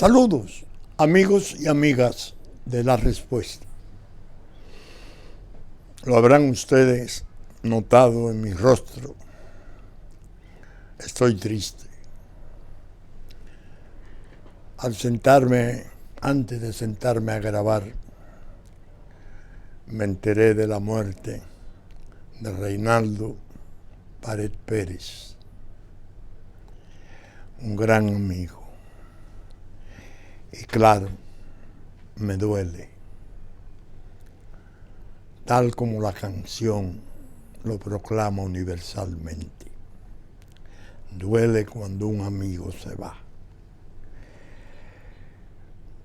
Saludos, amigos y amigas de La Respuesta. Lo habrán ustedes notado en mi rostro. Estoy triste. Antes de sentarme a grabar, me enteré de la muerte de Reinaldo Pared Pérez, un gran amigo. Y claro, me duele, tal como la canción lo proclama universalmente. Duele cuando un amigo se va.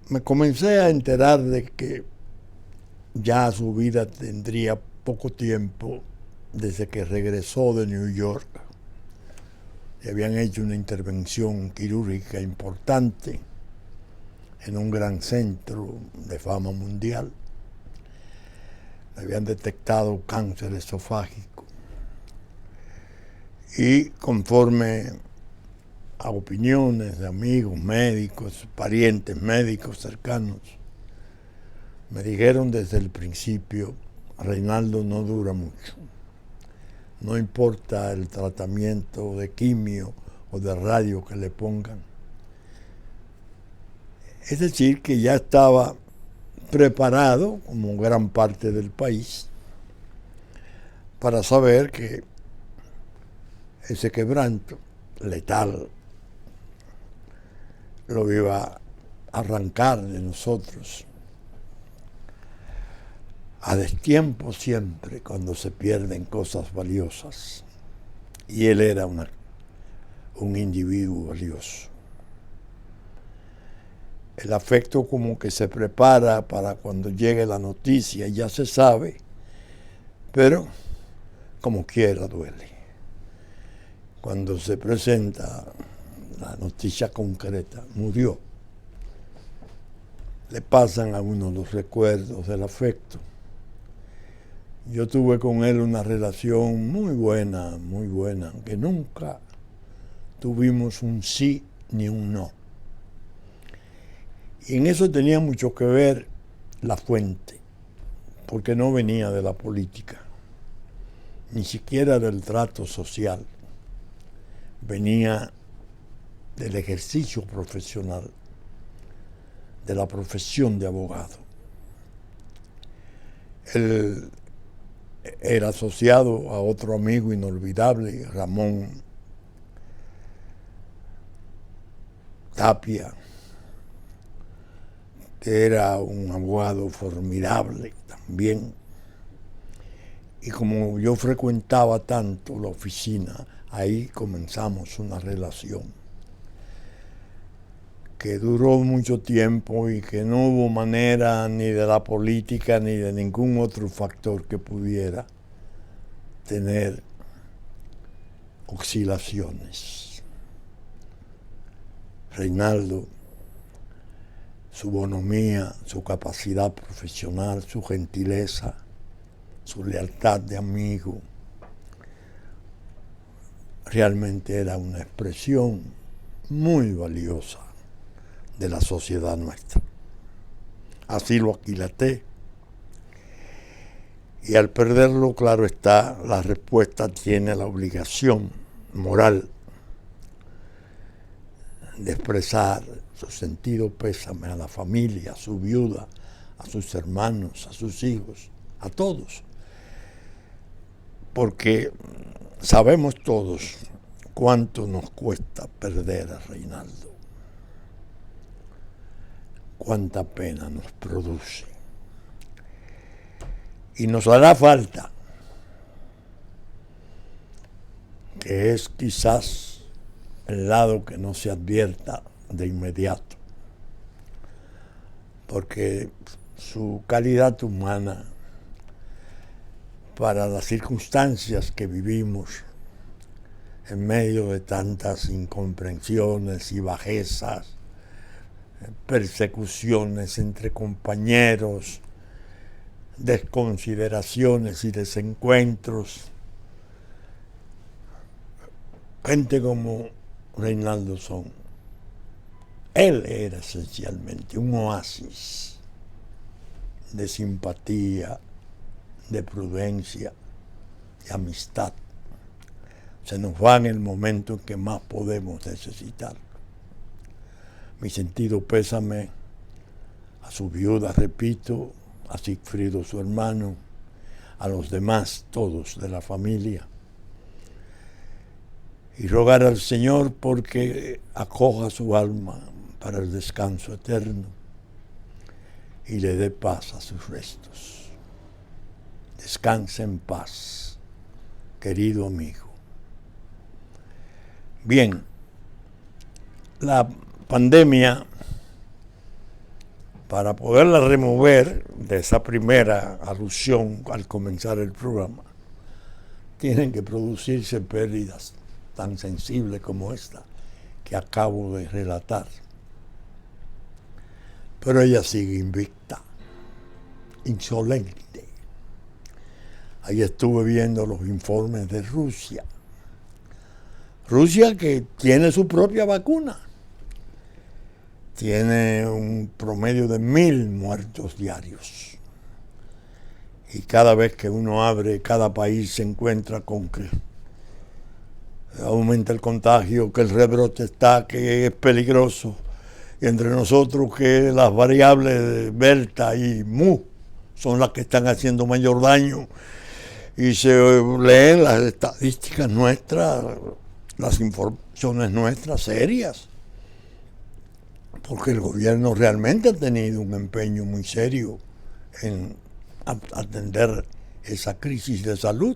Me comencé a enterar de que ya su vida tendría poco tiempo desde que regresó de New York. Le habían hecho una intervención quirúrgica importante en un gran centro de fama mundial. Le habían detectado cáncer esofágico. Y conforme a opiniones de amigos médicos, parientes médicos cercanos, me dijeron desde el principio: Reinaldo no dura mucho. No importa el tratamiento de quimio o de radio que le pongan. Es decir, que ya estaba preparado, como gran parte del país, para saber que ese quebranto letal lo iba a arrancar de nosotros a destiempo siempre, cuando se pierden cosas valiosas. Y él era un individuo valioso. El afecto como que se prepara para cuando llegue la noticia, ya se sabe, pero como quiera duele. Cuando se presenta la noticia concreta: murió, le pasan a uno los recuerdos del afecto. Yo tuve con él una relación muy buena, aunque nunca tuvimos un sí ni un no. Y en eso tenía mucho que ver la fuente, porque no venía de la política, ni siquiera del trato social. Venía del ejercicio profesional, de la profesión de abogado. Él era asociado a otro amigo inolvidable, Ramón Tapia, que era un abogado formidable también. Y como yo frecuentaba tanto la oficina, ahí comenzamos una relación que duró mucho tiempo y que no hubo manera ni de la política ni de ningún otro factor que pudiera tener oscilaciones. Reinaldo, su bonomía, su capacidad profesional, su gentileza, su lealtad de amigo, realmente era una expresión muy valiosa de la sociedad nuestra. Así lo aquilaté. Y al perderlo, claro está, La Respuesta tiene la obligación moral de expresar su sentido pésame a la familia, a su viuda, a sus hermanos, a sus hijos, a todos. Porque sabemos todos cuánto nos cuesta perder a Reinaldo, cuánta pena nos produce. Y nos hará falta, que es quizás el lado que no se advierta de inmediato, porque su calidad humana para las circunstancias que vivimos en medio de tantas incomprensiones y bajezas, persecuciones entre compañeros, desconsideraciones y desencuentros. Gente como Reinaldo son Él era esencialmente un oasis de simpatía, de prudencia, de amistad. Se nos va en el momento en que más podemos necesitar. Mi sentido pésame a su viuda, repito, a Sigfrido, su hermano, a los demás, todos de la familia. Y rogar al Señor porque acoja su alma para el descanso eterno y le dé paz a sus restos. Descanse en paz, querido amigo. Bien, la pandemia, para poderla remover de esa primera alusión al comenzar el programa, tienen que producirse pérdidas tan sensibles como esta que acabo de relatar. Pero ella sigue invicta, insolente. Ahí estuve viendo los informes de Rusia. Rusia, que tiene su propia vacuna, tiene un promedio de 1.000 muertos diarios. Y cada vez que uno abre, cada país se encuentra con que aumenta el contagio, que el rebrote está, que es peligroso. Y entre nosotros que las variables Delta y Mu son las que están haciendo mayor daño. Y se leen las estadísticas nuestras, las informaciones nuestras serias. Porque el gobierno realmente ha tenido un empeño muy serio en atender esa crisis de salud.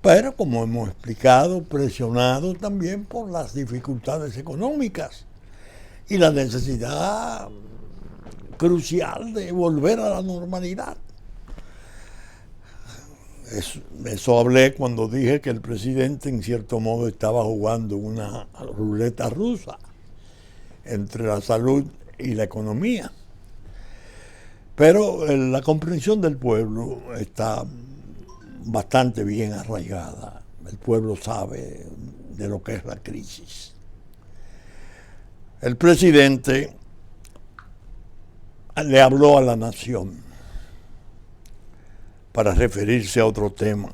Pero, como hemos explicado, presionado también por las dificultades económicas y la necesidad crucial de volver a la normalidad. Eso hablé cuando dije que el presidente, en cierto modo, estaba jugando una ruleta rusa entre la salud y la economía. Pero la comprensión del pueblo está bastante bien arraigada. El pueblo sabe de lo que es la crisis. El presidente le habló a la nación para referirse a otro tema.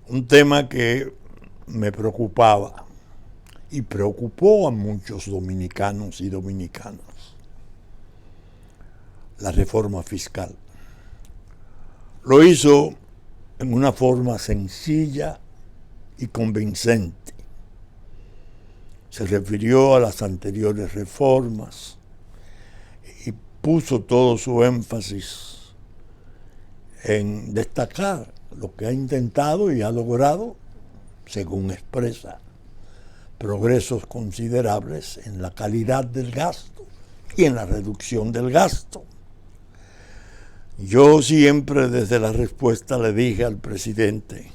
Un tema que me preocupaba y preocupó a muchos dominicanos y dominicanas. La reforma fiscal. Lo hizo en una forma sencilla y convincente. Se refirió a las anteriores reformas y puso todo su énfasis en destacar lo que ha intentado y ha logrado, según expresa, progresos considerables en la calidad del gasto y en la reducción del gasto. Yo siempre desde la respuesta le dije al presidente,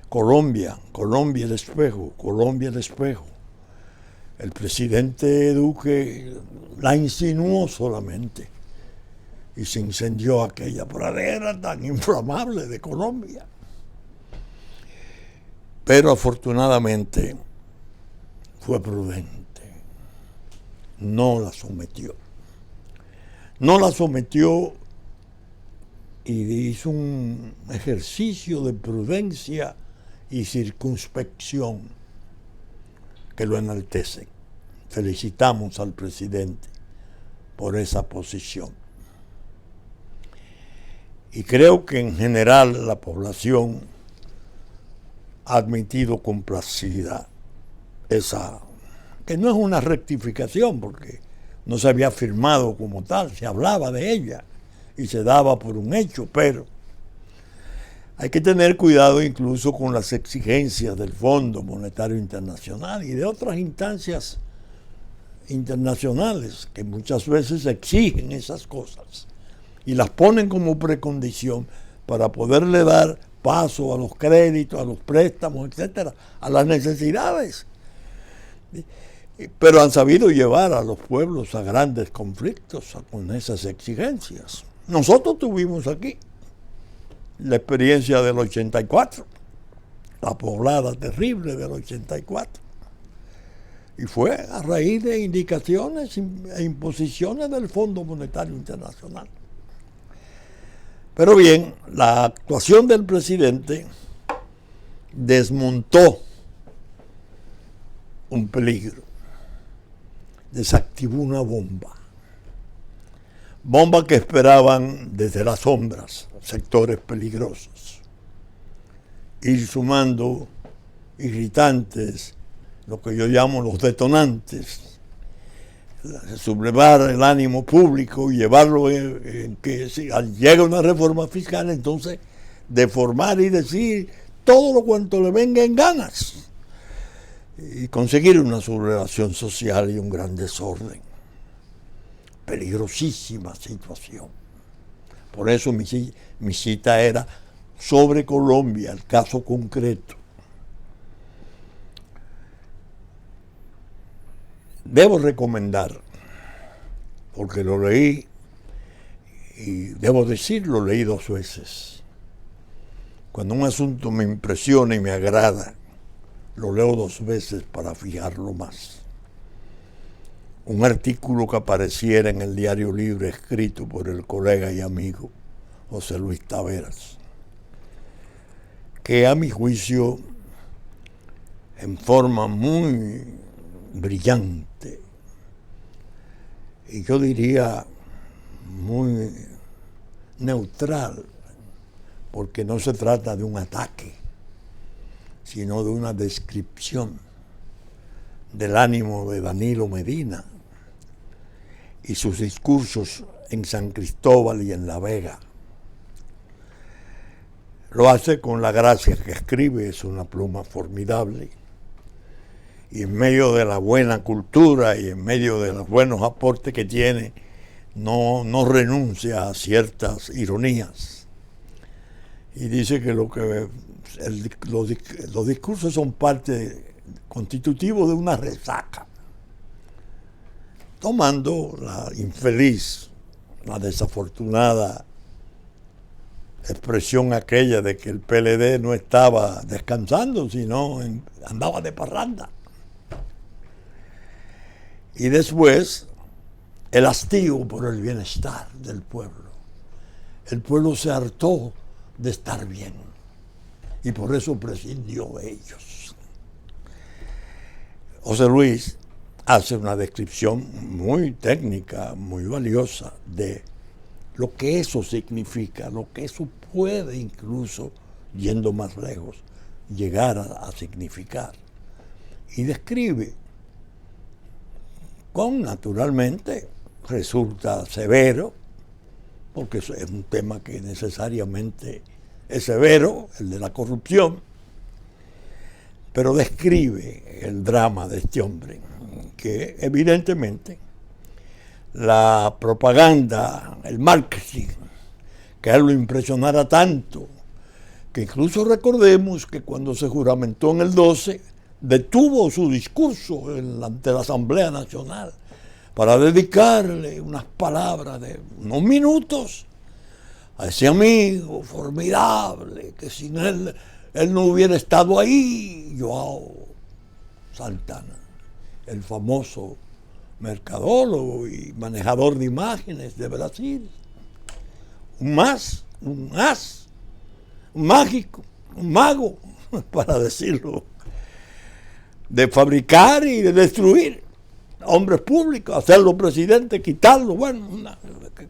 Colombia el espejo, Colombia el espejo. El presidente Duque la insinuó solamente y se incendió aquella pradera tan inflamable de Colombia. Pero afortunadamente fue prudente, no la sometió. No la sometió y hizo un ejercicio de prudencia y circunspección que lo enaltece. Felicitamos al presidente por esa posición. Y creo que en general la población ha admitido complacida esa, que no es una rectificación porque no se había firmado como tal, se hablaba de ella y se daba por un hecho, pero hay que tener cuidado incluso con las exigencias del Fondo Monetario Internacional y de otras instancias internacionales que muchas veces exigen esas cosas y las ponen como precondición para poderle dar paso a los créditos, a los préstamos, etcétera, a las necesidades. Pero han sabido llevar a los pueblos a grandes conflictos con esas exigencias. Nosotros tuvimos aquí la experiencia del 84, la poblada terrible del 84. Y fue a raíz de indicaciones e imposiciones del Fondo Monetario Internacional. Pero bien, la actuación del presidente desmontó un peligro, desactivó una bomba que esperaban desde las sombras, sectores peligrosos, ir sumando irritantes, lo que yo llamo los detonantes, sublevar el ánimo público y llevarlo en que si llega una reforma fiscal, entonces deformar y decir todo lo cuanto le venga en ganas y conseguir una sublevación social y un gran desorden. Peligrosísima situación. Por eso mi cita era sobre Colombia, el caso concreto. Debo recomendar, porque lo leí, y debo decir, lo leí 2 veces. Cuando un asunto me impresiona y me agrada, lo leo 2 veces para fijarlo más. Un artículo que apareciera en el Diario Libre escrito por el colega y amigo José Luis Taveras, que a mi juicio, en forma muy brillante y yo diría muy neutral, porque no se trata de un ataque, sino de una descripción del ánimo de Danilo Medina y sus discursos en San Cristóbal y en La Vega. Lo hace con la gracia que escribe, es una pluma formidable, y en medio de la buena cultura y en medio de los buenos aportes que tiene, no renuncia a ciertas ironías. Y dice que los discursos son parte constitutivo de una resaca, tomando la infeliz, la desafortunada expresión aquella de que el PLD no estaba descansando, sino andaba de parranda. Y después, el hastío por el bienestar del pueblo. El pueblo se hartó de estar bien y por eso prescindió de ellos. José Luis hace una descripción muy técnica, muy valiosa de lo que eso significa, lo que eso puede incluso, yendo más lejos, llegar a significar. Y describe con, naturalmente, resulta severo, porque es un tema que necesariamente es severo, el de la corrupción, pero describe el drama de este hombre, que evidentemente la propaganda, el marketing, que a él lo impresionara tanto, que incluso recordemos que cuando se juramentó en el 12, detuvo su discurso ante la Asamblea Nacional para dedicarle unas palabras de unos minutos a ese amigo formidable, que sin él no hubiera estado ahí, Joao Santana, el famoso mercadólogo y manejador de imágenes de Brasil. Un as, un mágico, un mago, para decirlo, de fabricar y de destruir hombres públicos, hacerlo presidente, quitarlo. Bueno,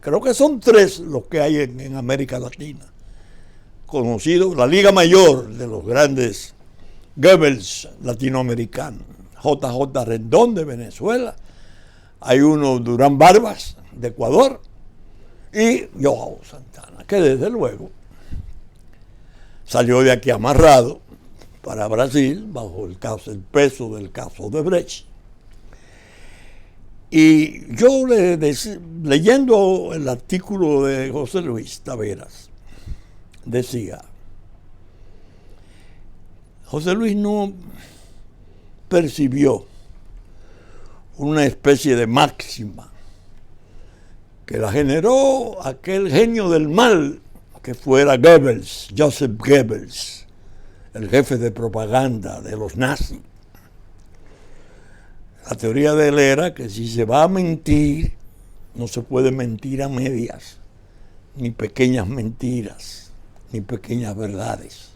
creo que son 3 los que hay en América Latina conocidos, la Liga Mayor de los grandes Goebbels latinoamericanos, JJ Rendón de Venezuela, hay uno Durán Barbas de Ecuador y Joao Santana, que desde luego salió de aquí amarrado para Brasil bajo el peso del caso de Brecht. Y yo leyendo el artículo de José Luis Taveras, decía, José Luis no percibió una especie de máxima que la generó aquel genio del mal que fuera Goebbels, Joseph Goebbels, el jefe de propaganda de los nazis. La teoría de él era que si se va a mentir, no se puede mentir a medias, ni pequeñas mentiras, ni pequeñas verdades,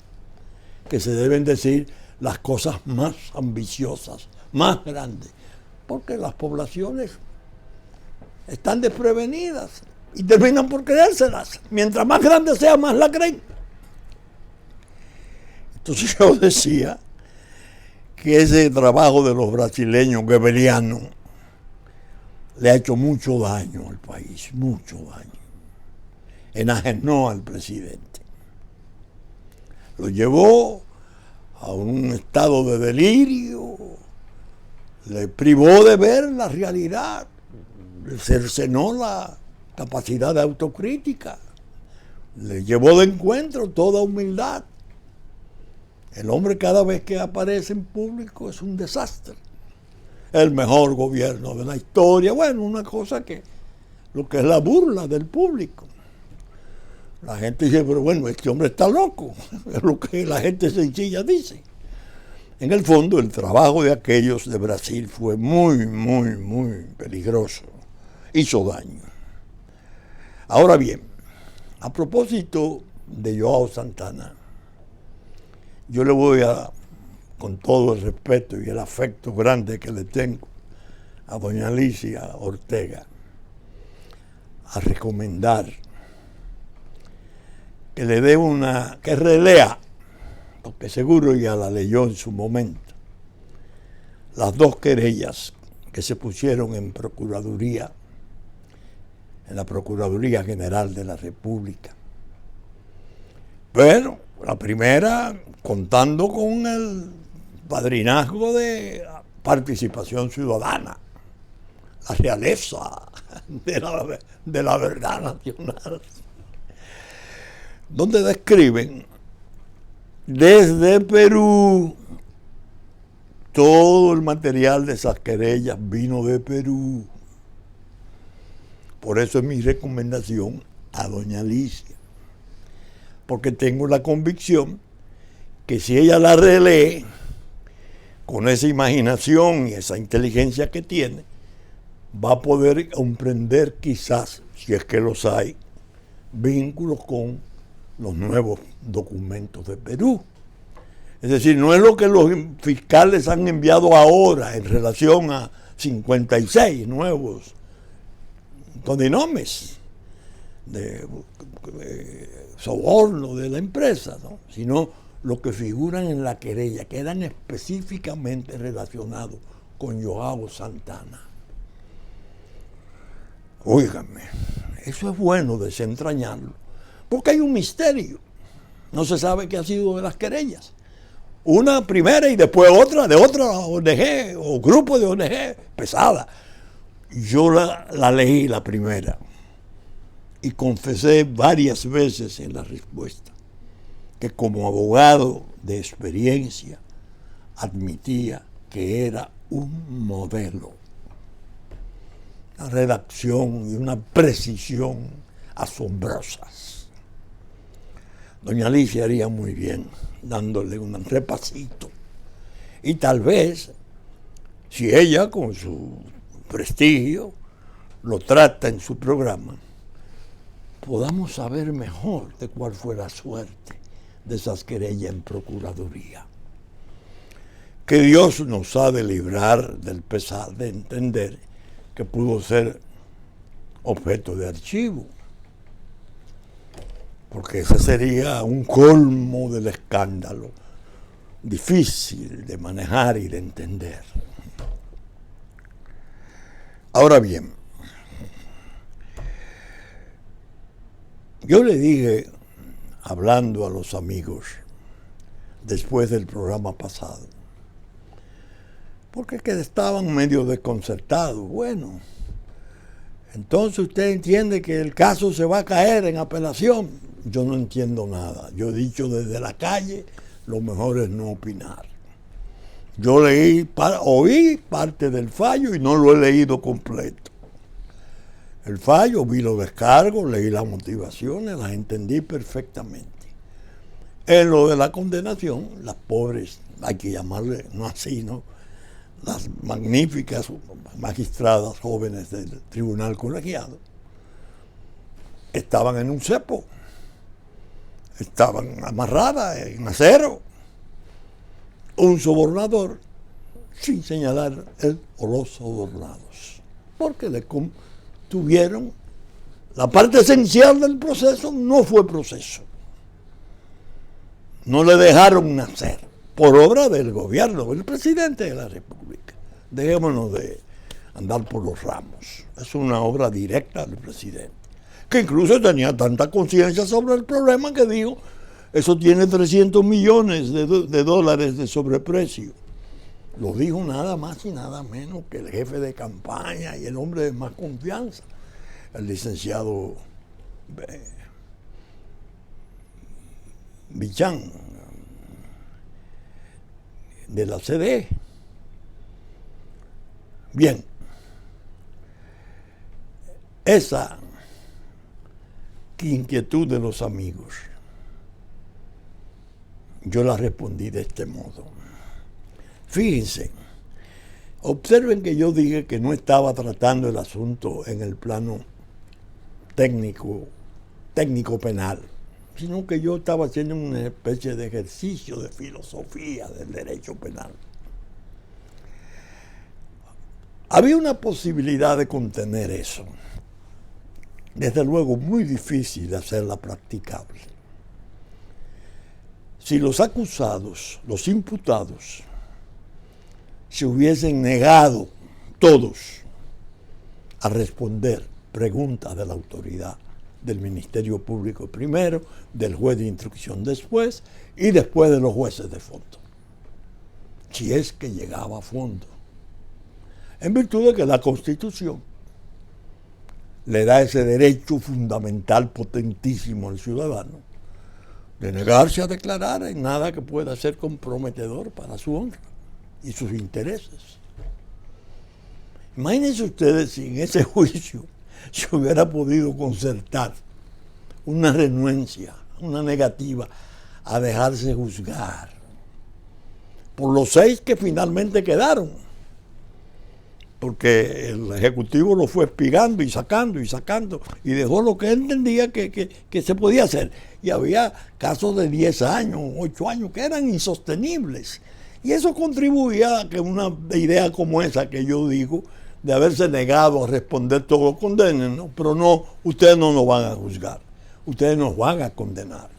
que se deben decir las cosas más ambiciosas, más grandes, porque las poblaciones están desprevenidas y terminan por creérselas. Mientras más grande sea, más la creen. Entonces yo decía que ese trabajo de los brasileños goebbelianos le ha hecho mucho daño al país, mucho daño. Enajenó al presidente. Lo llevó a un estado de delirio, le privó de ver la realidad, le cercenó la capacidad de autocrítica, le llevó de encuentro toda humildad. El hombre cada vez que aparece en público es un desastre. El mejor gobierno de la historia. Bueno, una cosa que lo que es la burla del público. La gente dice, pero bueno, este hombre está loco. Es lo que la gente sencilla dice. En el fondo, el trabajo de aquellos de Brasil fue muy, muy, muy peligroso. Hizo daño. Ahora bien, a propósito de Joao Santana, yo le voy a, con todo el respeto y el afecto grande que le tengo a doña Alicia Ortega, a recomendar que le dé que relea, porque seguro ya la leyó en su momento, las dos querellas que se pusieron en Procuraduría, en la Procuraduría General de la República. Bueno, la primera contando con el padrinazgo de Participación Ciudadana, la realeza de la verdad nacional, donde describen desde Perú, todo el material de esas querellas vino de Perú. Por eso es mi recomendación a doña Alicia, porque tengo la convicción que si ella la relee con esa imaginación y esa inteligencia que tiene, va a poder comprender quizás, si es que los hay, vínculos con los nuevos documentos de Perú. Es decir, no es lo que los fiscales han enviado ahora en relación a 56 nuevos codinomes de soborno de la empresa, ¿no? Sino lo que figuran en la querella, que eran específicamente relacionados con Joao Santana. Óigame, eso es bueno desentrañarlo, porque hay un misterio. No se sabe qué ha sido de las querellas. Una primera y después otra de otra ONG o grupo de ONG pesada. Yo la leí la primera y confesé varias veces en la respuesta que como abogado de experiencia admitía que era un modelo, una redacción y una precisión asombrosas. Doña Alicia haría muy bien dándole un repasito y tal vez, si ella con su prestigio lo trata en su programa, podamos saber mejor de cuál fue la suerte de esas querellas en Procuraduría. Que Dios nos ha de librar del pesar de entender que pudo ser objeto de archivo, porque ese sería un colmo del escándalo, difícil de manejar y de entender. Ahora bien, yo le dije, hablando a los amigos, después del programa pasado, porque es que estaban medio desconcertados. Bueno, entonces usted entiende que el caso se va a caer en apelación. Yo no entiendo nada. Yo he dicho desde la calle, lo mejor es no opinar. Yo oí parte del fallo y no lo he leído completo. El fallo, vi los descargos, leí las motivaciones, las entendí perfectamente. En lo de la condenación, las pobres, hay que llamarle, no así, ¿no? las magníficas magistradas jóvenes del tribunal colegiado estaban en un cepo, estaban amarradas en acero. Un sobornador, sin señalar él o los sobornados, porque le tuvieron la parte esencial del proceso. No fue proceso, no le dejaron nacer por obra del gobierno, del presidente de la República. Dejémonos de andar por los ramos. Es una obra directa del presidente, que incluso tenía tanta conciencia sobre el problema que dijo: eso tiene 300 millones de dólares de sobreprecio. Lo dijo nada más y nada menos que el jefe de campaña y el hombre de más confianza, el licenciado Bichán, de la CDE. Bien, esa inquietud de los amigos, yo la respondí de este modo. Fíjense, observen que yo dije que no estaba tratando el asunto en el plano técnico penal, sino que yo estaba haciendo una especie de ejercicio de filosofía del derecho penal. Había una posibilidad de contener eso, desde luego muy difícil de hacerla practicable. Si los acusados, los imputados, se hubiesen negado todos a responder preguntas de la autoridad, del Ministerio Público primero, del juez de instrucción después, y después de los jueces de fondo, si es que llegaba a fondo, en virtud de que la Constitución le da ese derecho fundamental potentísimo al ciudadano de negarse a declarar en nada que pueda ser comprometedor para su honra y sus intereses. Imagínense ustedes si en ese juicio se hubiera podido concertar una renuencia, una negativa a dejarse juzgar por los 6 que finalmente quedaron, porque el Ejecutivo lo fue espigando y sacando y dejó lo que él entendía que se podía hacer. Y había casos de 10 años, 8 años que eran insostenibles. Y eso contribuía a que una idea como esa que yo digo, de haberse negado a responder todo, condenen, ¿no? Pero no, ustedes no nos van a juzgar, ustedes nos van a condenar.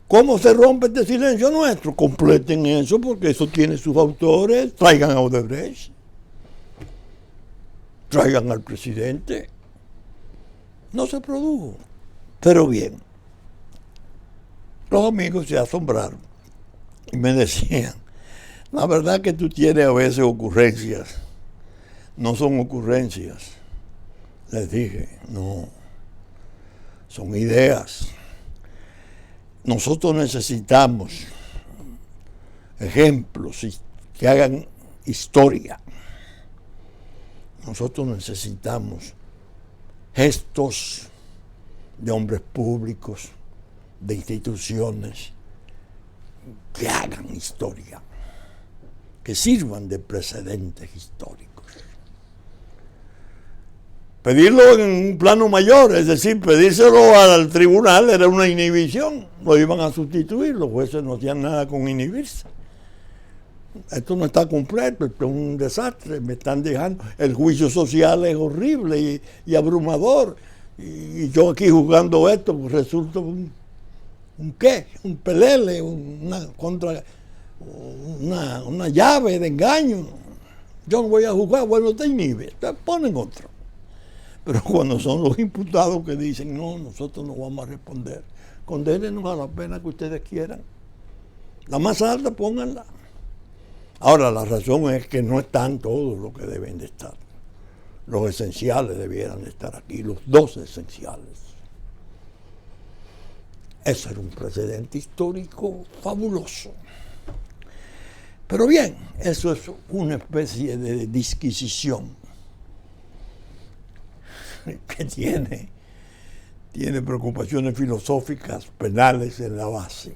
¿Cómo se rompe este silencio nuestro? Completen eso, porque eso tiene sus autores. Traigan a Odebrecht, traigan al presidente. No se produjo. Pero bien, los amigos se asombraron y me decían: la verdad que tú tienes a veces ocurrencias, no son ocurrencias. Les dije: no, son ideas. Nosotros necesitamos ejemplos que hagan historia. Nosotros necesitamos gestos de hombres públicos, de instituciones, que hagan historia, que sirvan de precedentes históricos. Pedirlo en un plano mayor, es decir, pedírselo al tribunal, era una inhibición, lo iban a sustituir, los jueces no hacían nada con inhibirse. Esto no está completo, esto es un desastre, me están dejando, el juicio social es horrible y abrumador, y yo aquí jugando esto, pues resulta un pelele, una llave de engaño. Yo no voy a jugar, bueno, te inhibe, te ponen otro. Pero cuando son los imputados que dicen: no, nosotros no vamos a responder, condénenos a la pena que ustedes quieran, la más alta pónganla. Ahora, la razón es que no están todos los que deben de estar. Los esenciales debieran de estar aquí, los 2 esenciales. Ese era un precedente histórico fabuloso. Pero bien, eso es una especie de disquisición que tiene preocupaciones filosóficas, penales en la base.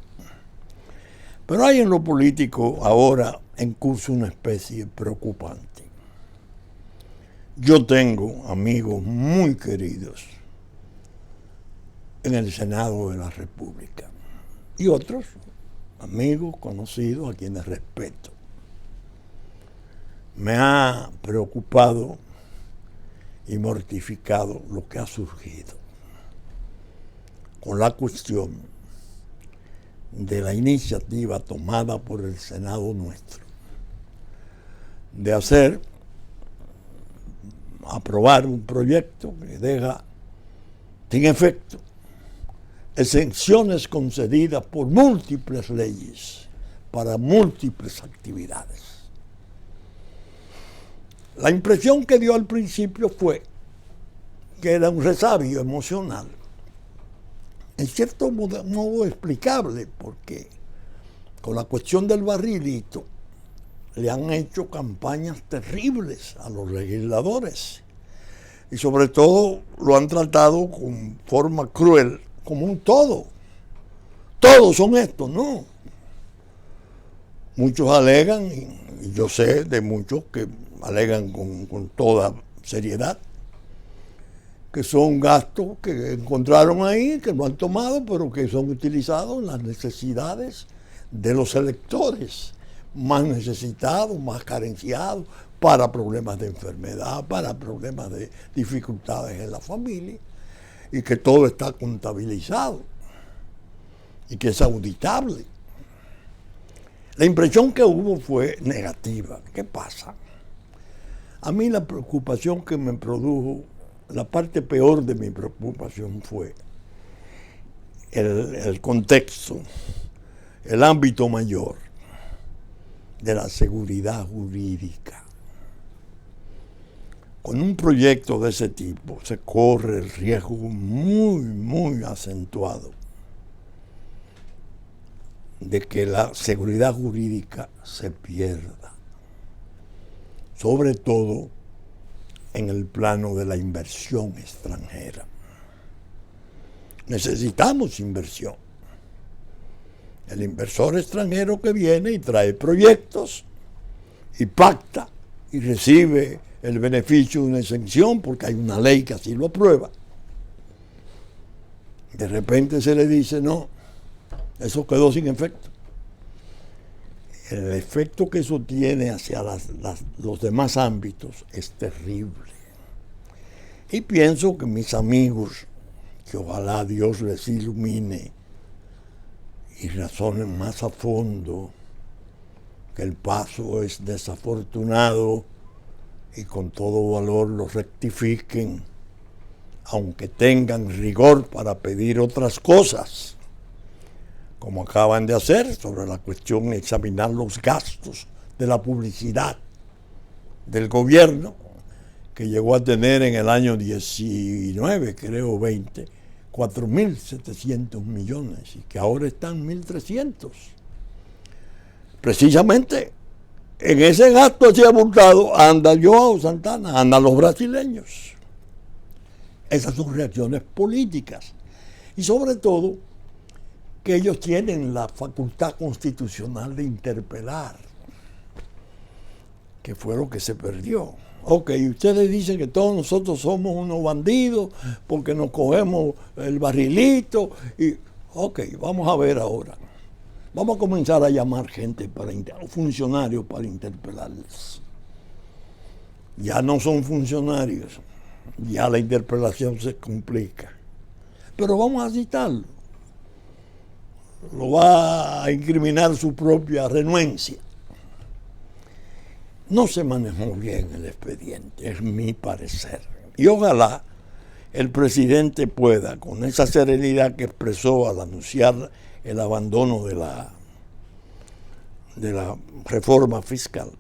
Pero hay en lo político ahora en curso una especie preocupante. Yo tengo amigos muy queridos en el Senado de la República y otros amigos conocidos a quienes respeto. Me ha preocupado y mortificado lo que ha surgido con la cuestión de la iniciativa tomada por el Senado nuestro de aprobar un proyecto que deja sin efecto exenciones concedidas por múltiples leyes para múltiples actividades. La impresión que dio al principio fue que era un resabio emocional, en cierto modo explicable, porque con la cuestión del barrilito le han hecho campañas terribles a los legisladores y sobre todo lo han tratado con forma cruel, como un todo. Todos son estos, ¿no? Muchos alegan, y yo sé de muchos que alegan con toda seriedad, que son gastos que encontraron ahí, que no han tomado, pero que son utilizados en las necesidades de los electores más necesitados, más carenciados, para problemas de enfermedad, para problemas de dificultades en la familia, y que todo está contabilizado y que es auditable. La impresión que hubo fue negativa. ¿Qué pasa? A mí la preocupación que me produjo, la parte peor de mi preocupación fue el contexto, el ámbito mayor de la seguridad jurídica. Con un proyecto de ese tipo se corre el riesgo muy, muy acentuado de que la seguridad jurídica se pierda, sobre todo en el plano de la inversión extranjera. Necesitamos inversión. El inversor extranjero que viene y trae proyectos y pacta y recibe el beneficio de una exención porque hay una ley que así lo aprueba. De repente se le dice, no, eso quedó sin efecto. El efecto que eso tiene hacia los demás ámbitos es terrible. Y pienso que mis amigos, que ojalá Dios les ilumine y razonen más a fondo, que el paso es desafortunado y con todo valor lo rectifiquen, aunque tengan rigor para pedir otras cosas, como acaban de hacer sobre la cuestión de examinar los gastos de la publicidad del gobierno, que llegó a tener en el año 19, creo 20, 4.700 millones y que ahora están 1.300. Precisamente en ese gasto así abultado anda Joao Santana, andan los brasileños. Esas son reacciones políticas. Y sobre todo, que ellos tienen la facultad constitucional de interpelar, que fue lo que se perdió. Ok, ustedes dicen que todos nosotros somos unos bandidos porque nos cogemos el barrilito y ok, vamos a ver ahora. Vamos a comenzar a llamar gente, funcionarios para interpelarles. Ya no son funcionarios, ya la interpelación se complica. Pero vamos a citarlo. Lo va a incriminar su propia renuencia. No se manejó bien el expediente, es mi parecer. Y ojalá el presidente pueda, con esa serenidad que expresó al anunciar el abandono de la reforma fiscal,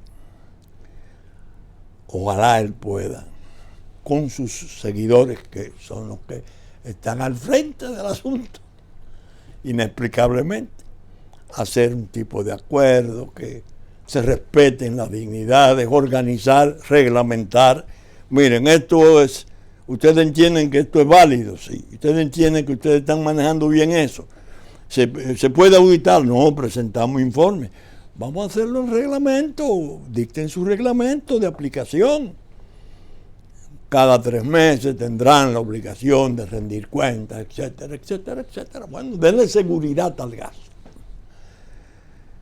ojalá él pueda, con sus seguidores, que son los que están al frente del asunto, inexplicablemente, hacer un tipo de acuerdo que se respeten las dignidades, organizar, reglamentar. Miren, esto es, ustedes entienden que esto es válido, sí, ustedes entienden que ustedes están manejando bien eso. ¿Se puede auditar? No, presentamos informes. Vamos a hacerlo en reglamento, dicten su reglamento de aplicación. Cada 3 meses tendrán la obligación de rendir cuentas, etcétera, etcétera, etcétera. Bueno, denle seguridad al gasto.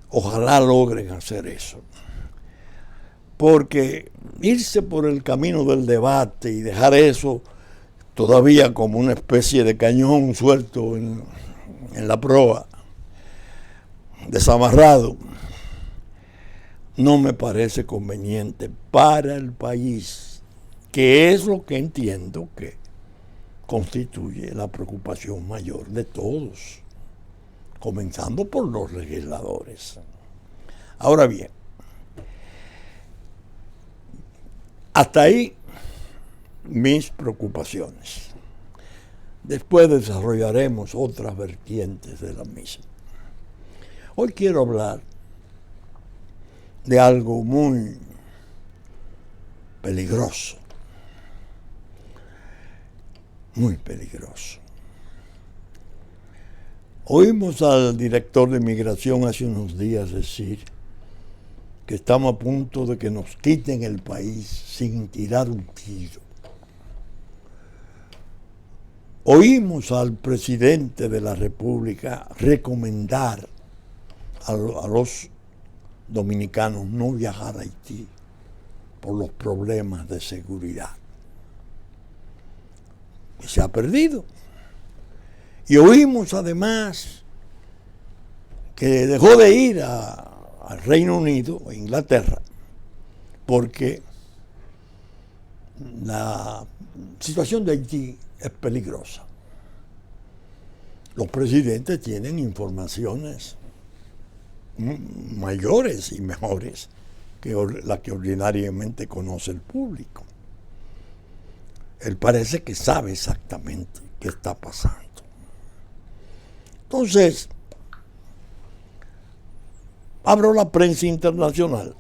Ojalá logren hacer eso. Porque irse por el camino del debate y dejar eso todavía como una especie de cañón suelto en la proa, desamarrado, no me parece conveniente para el país, que es lo que entiendo que constituye la preocupación mayor de todos, comenzando por los legisladores. Ahora bien, hasta ahí mis preocupaciones. Después desarrollaremos otras vertientes de la misma. Hoy quiero hablar de algo muy peligroso, muy peligroso. Oímos al director de Migración hace unos días decir que estamos a punto de que nos quiten el país sin tirar un tiro. Oímos al presidente de la República recomendar a los dominicanos no viajar a Haití por los problemas de seguridad. Y se ha perdido. Y oímos además que dejó de ir al Reino Unido, a Inglaterra, porque la situación de Haití es peligrosa. Los presidentes tienen informaciones mayores y mejores que la que ordinariamente conoce el público. Él parece que sabe exactamente qué está pasando. Entonces, abro la prensa internacional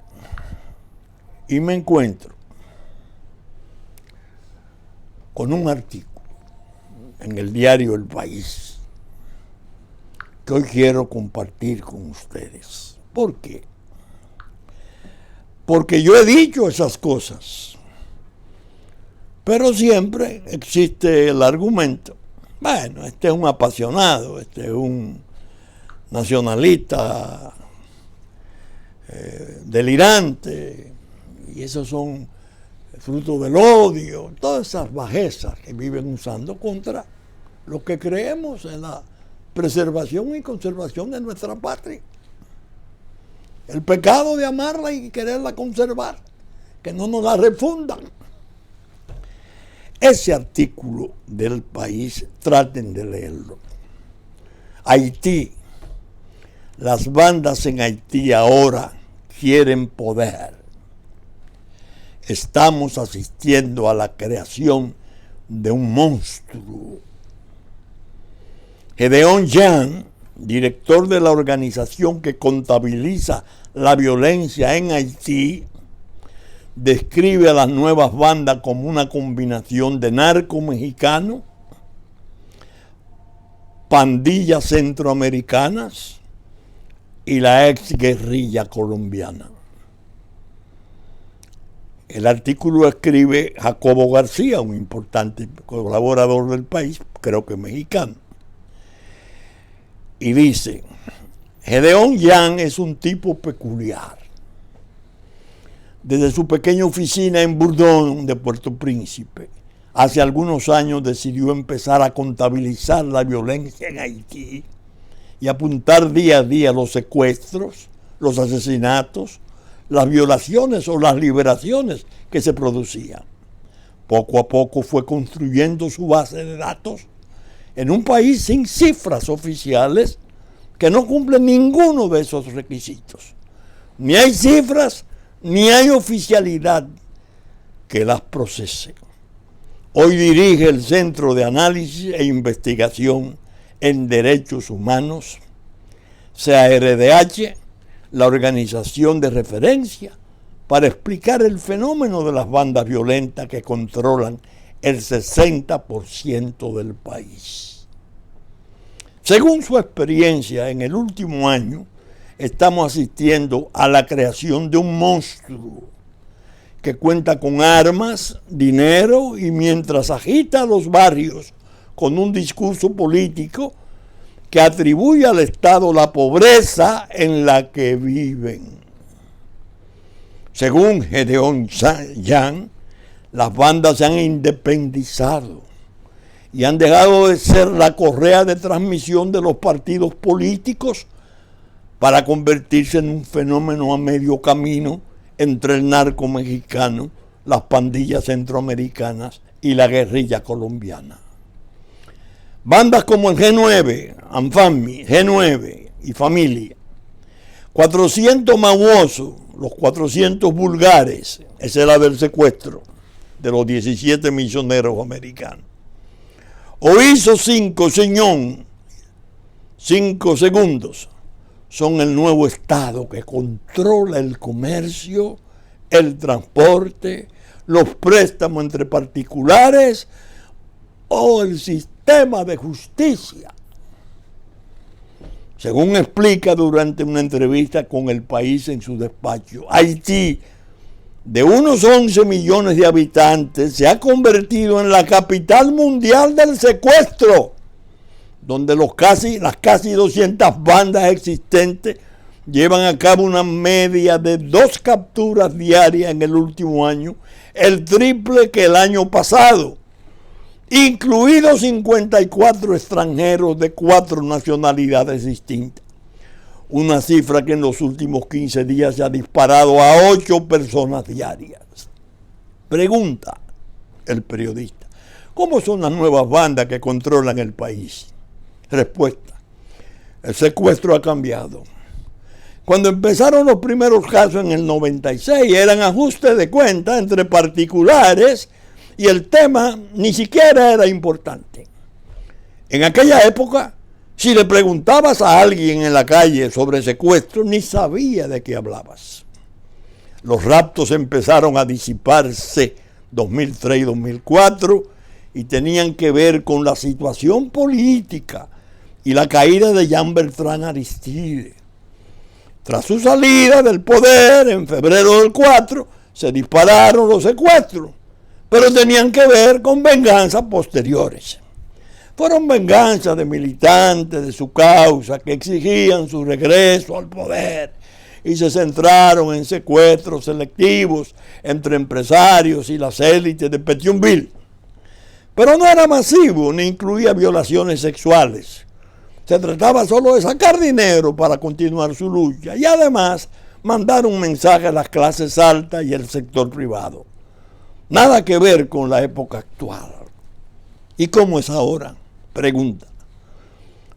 y me encuentro con un artículo en el diario El País que hoy quiero compartir con ustedes. ¿Por qué? Porque yo he dicho esas cosas, pero siempre existe el argumento: bueno, este es un apasionado, este es un nacionalista delirante, y esos son fruto del odio, todas esas bajezas que viven usando contra lo que creemos en la preservación y conservación de nuestra patria. El pecado de amarla y quererla conservar, que no nos la refundan. Ese artículo del País, traten de leerlo. Haití. Las bandas en Haití ahora quieren poder. Estamos asistiendo a la creación de un monstruo. Gedeón Jan, director de la organización que contabiliza la violencia en Haití, describe a las nuevas bandas como una combinación de narco mexicano, pandillas centroamericanas y la ex guerrilla colombiana. El artículo escribe Jacobo García, un importante colaborador del País, creo que mexicano, y dice: Gedeón Jan es un tipo peculiar. Desde su pequeña oficina en Bourdon de Puerto Príncipe, hace algunos años decidió empezar a contabilizar la violencia en Haití y apuntar día a día los secuestros, los asesinatos, las violaciones o las liberaciones que se producían. Poco a poco fue construyendo su base de datos en un país sin cifras oficiales que no cumple ninguno de esos requisitos. Ni hay cifras, ni hay oficialidad que las procese. Hoy dirige el Centro de Análisis e Investigación en Derechos Humanos, CARDH, la organización de referencia para explicar el fenómeno de las bandas violentas que controlan el 60% del país. Según su experiencia en el último año, estamos asistiendo a la creación de un monstruo que cuenta con armas, dinero y mientras agita a los barrios con un discurso político que atribuye al Estado la pobreza en la que viven. Según Gedeón Yang, las bandas se han independizado y han dejado de ser la correa de transmisión de los partidos políticos para convertirse en un fenómeno a medio camino entre el narco mexicano, las pandillas centroamericanas y la guerrilla colombiana. Bandas como el G9, Anfami, G9 y Familia, 400 Mauoso, los 400 vulgares, ese era del secuestro de los 17 misioneros americanos. Oizo 5, Señón, 5 segundos, son el nuevo Estado que controla el comercio, el transporte, los préstamos entre particulares o el sistema de justicia. Según explica durante una entrevista con El País en su despacho, Haití, de unos 11 millones de habitantes, se ha convertido en la capital mundial del secuestro, donde las casi 200 bandas existentes llevan a cabo una media de 2 capturas diarias en el último año, el triple que el año pasado, incluidos 54 extranjeros de 4 nacionalidades distintas. Una cifra que en los últimos 15 días se ha disparado a 8 personas diarias. Pregunta el periodista: ¿cómo son las nuevas bandas que controlan el país? Respuesta: el secuestro ha cambiado. Cuando empezaron los primeros casos en el 96 eran ajustes de cuenta entre particulares y el tema ni siquiera era importante. En aquella época, si le preguntabas a alguien en la calle sobre secuestro, ni sabía de qué hablabas. Los raptos empezaron a disiparse 2003 y 2004 y tenían que ver con la situación política y la caída de Jean Bertrand Aristide. Tras su salida del poder en febrero del 4, se dispararon los secuestros, pero tenían que ver con venganzas posteriores. Fueron venganzas de militantes de su causa que exigían su regreso al poder y se centraron en secuestros selectivos entre empresarios y las élites de Pétionville. Pero no era masivo ni incluía violaciones sexuales. Se trataba solo de sacar dinero para continuar su lucha y además mandar un mensaje a las clases altas y el sector privado. Nada que ver con la época actual. ¿Y cómo es ahora? Pregunta.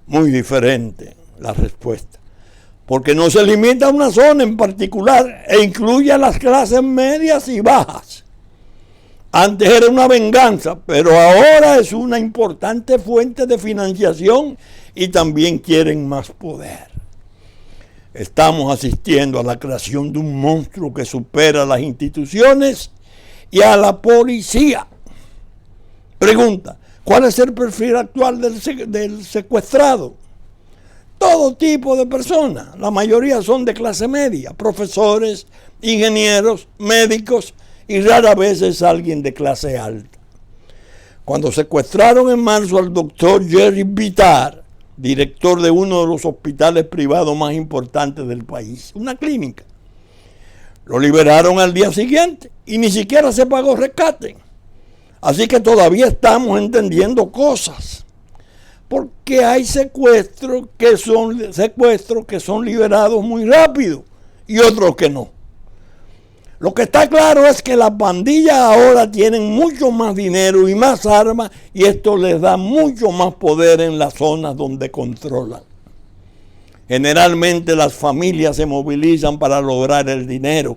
Muy diferente la respuesta. Porque no se limita a una zona en particular e incluye a las clases medias y bajas. Antes era una venganza, pero ahora es una importante fuente de financiación y también quieren más poder. Estamos asistiendo a la creación de un monstruo que supera las instituciones y a la policía. Pregunta: ¿cuál es el perfil actual del secuestrado? Todo tipo de personas, la mayoría son de clase media, profesores, ingenieros, médicos y rara vez es alguien de clase alta. Cuando secuestraron en marzo al doctor Jerry Vitar, director de uno de los hospitales privados más importantes del país, una clínica, lo liberaron al día siguiente y ni siquiera se pagó rescate. Así que todavía estamos entendiendo cosas. Porque hay secuestros que son liberados muy rápido y otros que no. Lo que está claro es que las pandillas ahora tienen mucho más dinero y más armas y esto les da mucho más poder en las zonas donde controlan. Generalmente las familias se movilizan para lograr el dinero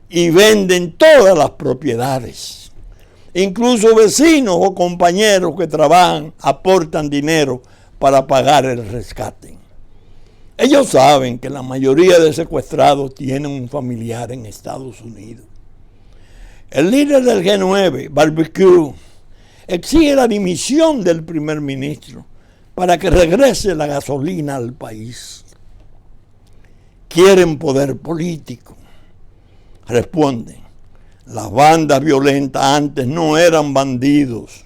y venden todas las propiedades. Incluso vecinos o compañeros que trabajan aportan dinero para pagar el rescate. Ellos saben que la mayoría de secuestrados tienen un familiar en Estados Unidos. El líder del G9, Barbecue, exige la dimisión del primer ministro para que regrese la gasolina al país. Quieren poder político. Responden, las bandas violentas antes no eran bandidos,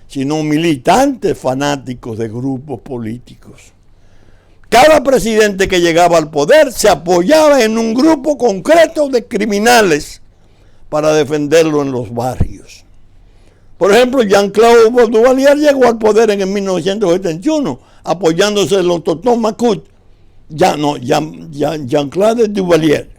sino militantes fanáticos de grupos políticos. Cada presidente que llegaba al poder se apoyaba en un grupo concreto de criminales para defenderlo en los barrios. Por ejemplo, Jean-Claude Duvalier llegó al poder en el 1971 apoyándose en los Tonton Macoute. Jean-Claude Duvalier.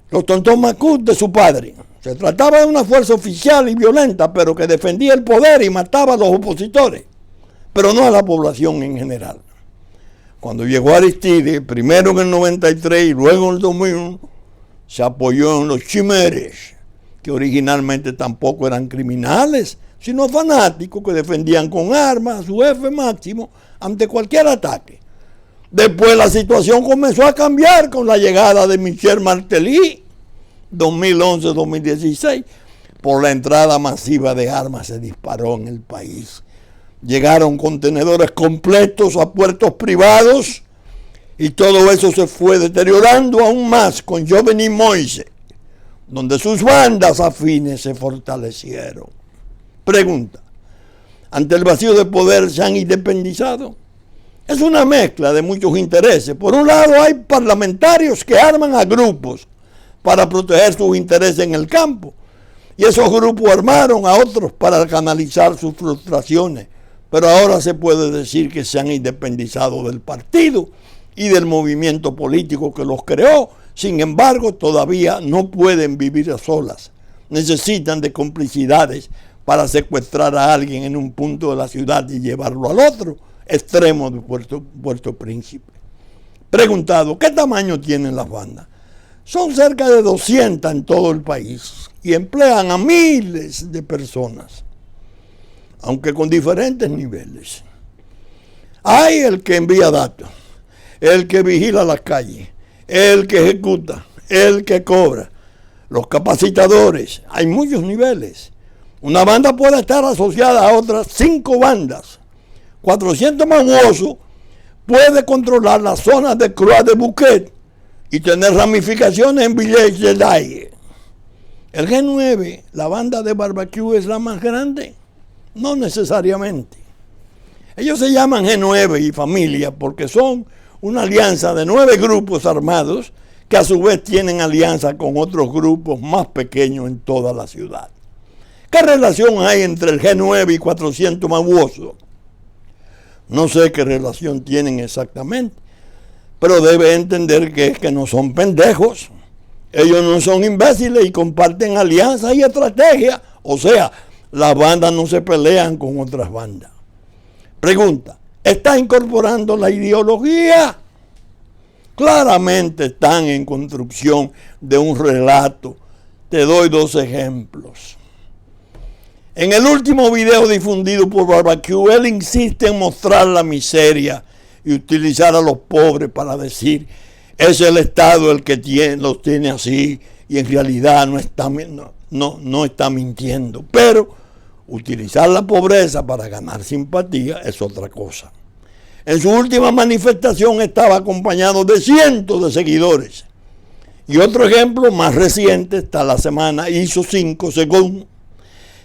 Los Tonton Macoute de su padre. Se trataba de una fuerza oficial y violenta, pero que defendía el poder y mataba a los opositores, pero no a la población en general. Cuando llegó Aristide, primero en el 93 y luego en el 2001, se apoyó en los Chimeres, que originalmente tampoco eran criminales, sino fanáticos que defendían con armas a su jefe máximo ante cualquier ataque. Después la situación comenzó a cambiar con la llegada de Michel Martelly, 2011-2016, por la entrada masiva de armas se disparó en el país. Llegaron contenedores completos a puertos privados y todo eso se fue deteriorando aún más con Jovenel Moïse, donde sus bandas afines se fortalecieron. Pregunta, ¿ante el vacío de poder se han independizado? Es una mezcla de muchos intereses. Por un lado hay parlamentarios que arman a grupos para proteger sus intereses en el campo, y esos grupos armaron a otros para canalizar sus frustraciones, pero ahora se puede decir que se han independizado del partido y del movimiento político que los creó. Sin embargo, todavía no pueden vivir a solas. Necesitan de complicidades para secuestrar a alguien en un punto de la ciudad y llevarlo al otro extremo de Puerto Príncipe. Preguntado, ¿qué tamaño tienen las bandas? Son cerca de 200 en todo el país y emplean a miles de personas, aunque con diferentes niveles. Hay el que envía datos, el que vigila las calles, el que ejecuta, el que cobra, los capacitadores. Hay muchos niveles. Una banda puede estar asociada a otras 5 bandas. 400 mañosos puede controlar las zonas de Croix de Bouquet y tener ramificaciones en Villers-de-Lay. El G9, la banda de barbecue, es la más grande. No necesariamente. Ellos se llaman G9 y familia porque son una alianza de 9 grupos armados que a su vez tienen alianza con otros grupos más pequeños en toda la ciudad. ¿Qué relación hay entre el G9 y 400 mañosos? No sé qué relación tienen exactamente, pero debe entender que es que no son pendejos. Ellos no son imbéciles y comparten alianzas y estrategias. O sea, las bandas no se pelean con otras bandas. Pregunta, ¿está incorporando la ideología? Claramente están en construcción de un relato. Te doy 2 ejemplos. En el último video difundido por Barbecue, él insiste en mostrar la miseria y utilizar a los pobres para decir, es el Estado el que los tiene así, y en realidad no está mintiendo. Pero utilizar la pobreza para ganar simpatía es otra cosa. En su última manifestación estaba acompañado de cientos de seguidores. Y otro ejemplo más reciente, esta la semana hizo 5 segundos,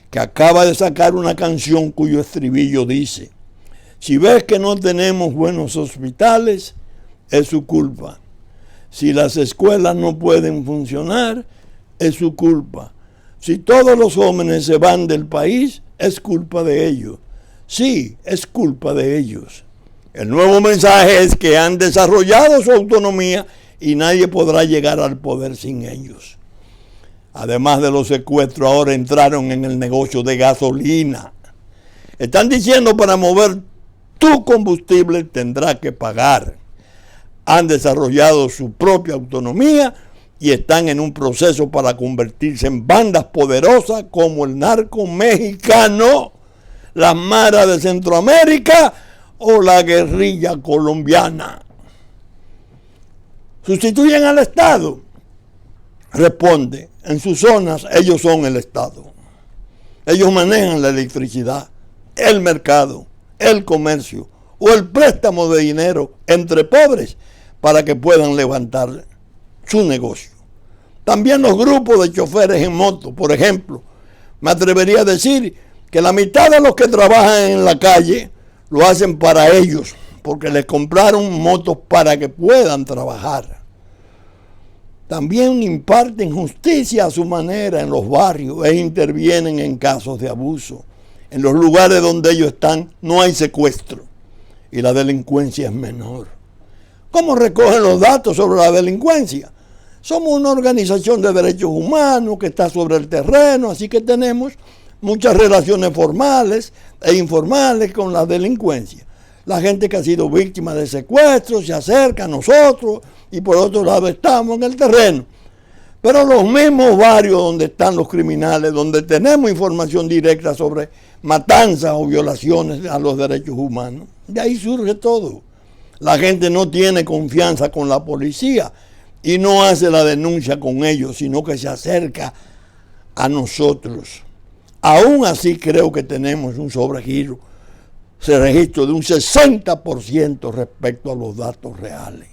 que acaba de sacar una canción cuyo estribillo dice, si ves que no tenemos buenos hospitales, es su culpa. Si las escuelas no pueden funcionar, es su culpa. Si todos los jóvenes se van del país, es culpa de ellos. Sí, es culpa de ellos. El nuevo mensaje es que han desarrollado su autonomía y nadie podrá llegar al poder sin ellos. Además de los secuestros, ahora entraron en el negocio de gasolina. Están diciendo para mover tu combustible tendrás que pagar. Han desarrollado su propia autonomía y están en un proceso para convertirse en bandas poderosas como el narco mexicano, las maras de Centroamérica o la guerrilla colombiana. ¿Sustituyen al Estado? Responde, en sus zonas ellos son el Estado. Ellos manejan la electricidad, el mercado, el comercio o el préstamo de dinero entre pobres para que puedan levantar su negocio. También los grupos de choferes en moto, por ejemplo, me atrevería a decir que la mitad de los que trabajan en la calle lo hacen para ellos, porque les compraron motos para que puedan trabajar. También imparten justicia a su manera en los barrios e intervienen en casos de abuso. En los lugares donde ellos están no hay secuestro y la delincuencia es menor. ¿Cómo recogen los datos sobre la delincuencia? Somos una organización de derechos humanos que está sobre el terreno, así que tenemos muchas relaciones formales e informales con la delincuencia. La gente que ha sido víctima de secuestros se acerca a nosotros y por otro lado estamos en el terreno. Pero los mismos barrios donde están los criminales, donde tenemos información directa sobre matanzas o violaciones a los derechos humanos, de ahí surge todo. La gente no tiene confianza con la policía y no hace la denuncia con ellos, sino que se acerca a nosotros. Aún así creo que tenemos un sobregiro, se registro de un 60% respecto a los datos reales.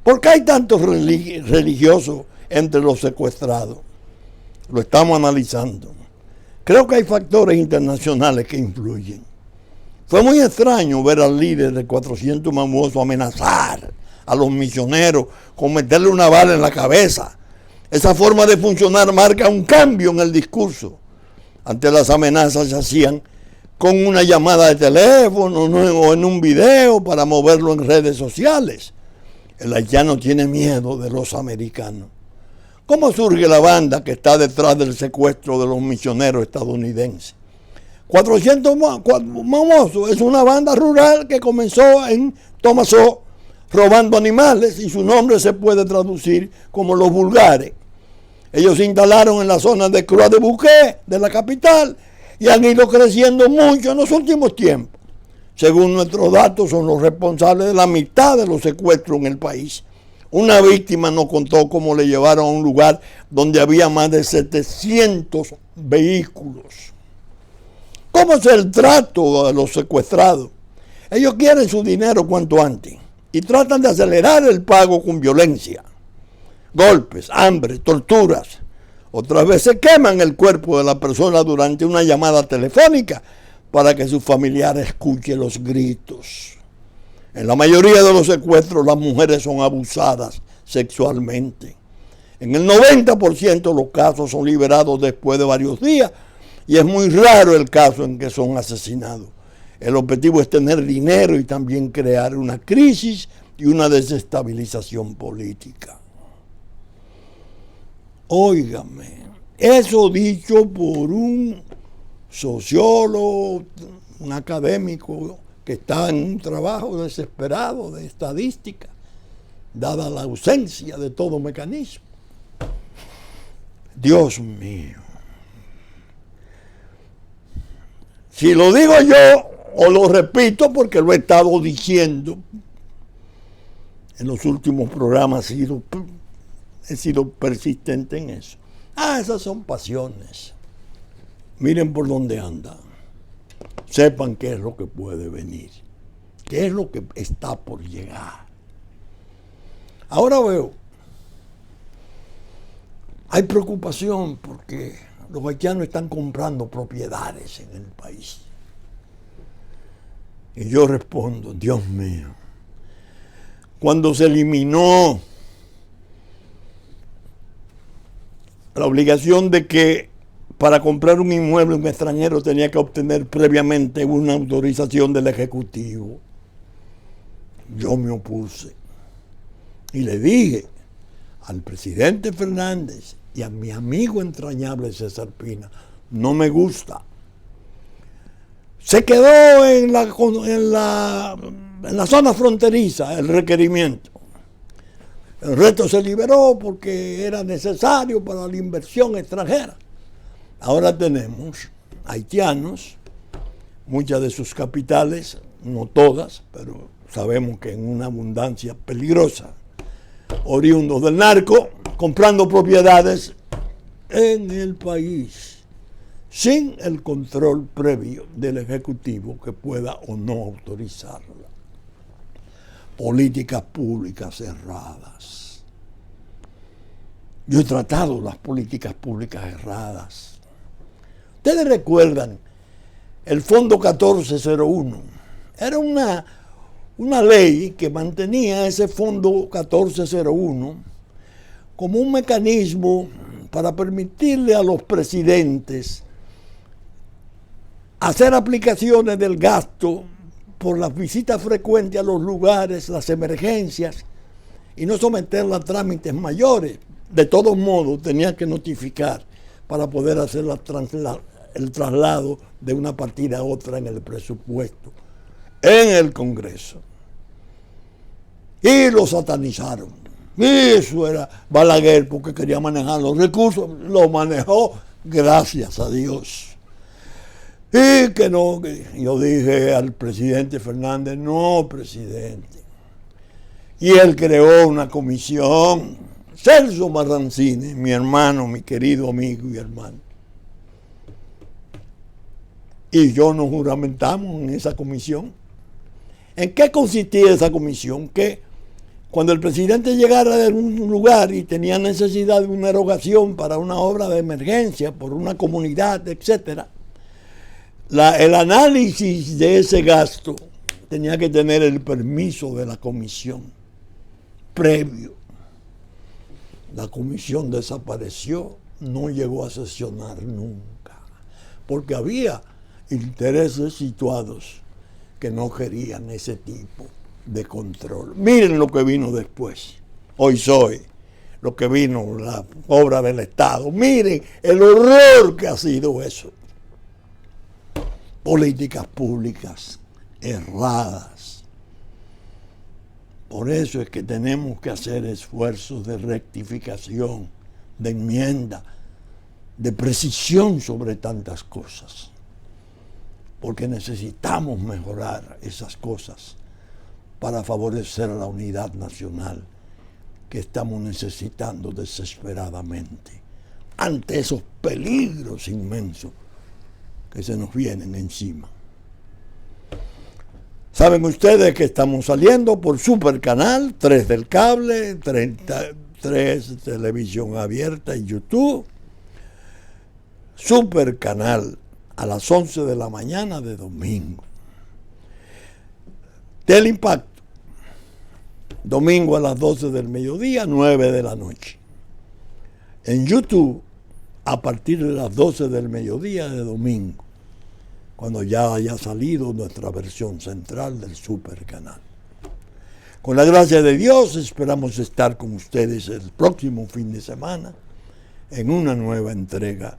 ¿Por qué hay tantos religiosos entre los secuestrados? Lo estamos analizando. Creo que hay factores internacionales que influyen. Fue muy extraño ver al líder de 400 mamuosos amenazar a los misioneros con meterle una bala en la cabeza. Esa forma de funcionar marca un cambio en el discurso. Antes las amenazas se hacían con una llamada de teléfono o en un video para moverlo en redes sociales. El haitiano tiene miedo de los americanos. ¿Cómo surge la banda que está detrás del secuestro de los misioneros estadounidenses? 400 mamosos es una banda rural que comenzó en Tomasó robando animales y su nombre se puede traducir como los vulgares. Ellos se instalaron en la zona de Croix de Bouquet, de la capital, y han ido creciendo mucho en los últimos tiempos. Según nuestros datos, son los responsables de la mitad de los secuestros en el país. Una víctima nos contó cómo le llevaron a un lugar donde había más de 700 vehículos. ¿Cómo es el trato a los secuestrados? Ellos quieren su dinero cuanto antes y tratan de acelerar el pago con violencia. Golpes, hambre, torturas. Otras veces queman el cuerpo de la persona durante una llamada telefónica para que su familiar escuche los gritos. En la mayoría de los secuestros las mujeres son abusadas sexualmente. En el 90% de los casos son liberados después de varios días y es muy raro el caso en que son asesinados. El objetivo es tener dinero y también crear una crisis y una desestabilización política. Óigame, eso dicho por un sociólogo, un académico que está en un trabajo desesperado de estadística, dada la ausencia de todo mecanismo. Dios mío. Si lo digo yo, o lo repito porque lo he estado diciendo en los últimos programas, he sido persistente en eso. Esas son pasiones. Miren por dónde andan. Sepan qué es lo que puede venir. Qué es lo que está por llegar. Ahora veo, hay preocupación porque los haitianos están comprando propiedades en el país. Y yo respondo, Dios mío, cuando se eliminó la obligación de que para comprar un inmueble un extranjero tenía que obtener previamente una autorización del Ejecutivo, yo me opuse y le dije al presidente Fernández y a mi amigo entrañable César Pina, no me gusta. Se quedó en la zona fronteriza el requerimiento. El resto se liberó porque era necesario para la inversión extranjera. Ahora tenemos haitianos, muchas de sus capitales, no todas, pero sabemos que en una abundancia peligrosa, oriundos del narco, comprando propiedades en el país. sin el control previo del Ejecutivo que pueda o no autorizarla. Políticas públicas erradas. Yo he tratado las políticas públicas erradas. Ustedes recuerdan el Fondo 1401. Era una ley que mantenía ese Fondo 1401 como un mecanismo para permitirle a los presidentes hacer aplicaciones del gasto por las visitas frecuentes a los lugares, las emergencias, y no someterla a trámites mayores. De todos modos, tenía que notificar para poder hacer el traslado de una partida a otra en el presupuesto, en el Congreso. Y lo satanizaron. Y eso era Balaguer, porque quería manejar los recursos, lo manejó, gracias a Dios. Y que no, yo dije al presidente Fernández, no, presidente. Y él creó una comisión, Celso Marrancini, mi hermano, mi querido amigo y hermano. Y yo nos juramentamos en esa comisión. ¿En qué consistía esa comisión? Que cuando el presidente llegara de un lugar y tenía necesidad de una erogación para una obra de emergencia por una comunidad, etcétera, el análisis de ese gasto tenía que tener el permiso de la comisión previo. La comisión desapareció, no llegó a sesionar nunca, porque había intereses situados que no querían ese tipo de control. Miren lo que vino después. Hoy soy lo que vino, la obra del Estado. Miren el horror que ha sido eso. Políticas públicas erradas. Por eso es que tenemos que hacer esfuerzos de rectificación, de enmienda, de precisión sobre tantas cosas. Porque necesitamos mejorar esas cosas para favorecer la unidad nacional que estamos necesitando desesperadamente ante esos peligros inmensos que se nos vienen encima. Saben ustedes que estamos saliendo por Supercanal, 3 del cable, 33 televisión abierta y YouTube. Supercanal a las 11 de la mañana de domingo. Teleimpacto, domingo a las 12 del mediodía, 9 de la noche. En YouTube, a partir de las 12 del mediodía de domingo, cuando ya haya salido nuestra versión central del Supercanal. Con la gracia de Dios, esperamos estar con ustedes el próximo fin de semana en una nueva entrega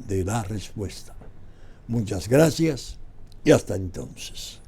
de La Respuesta. Muchas gracias y hasta entonces.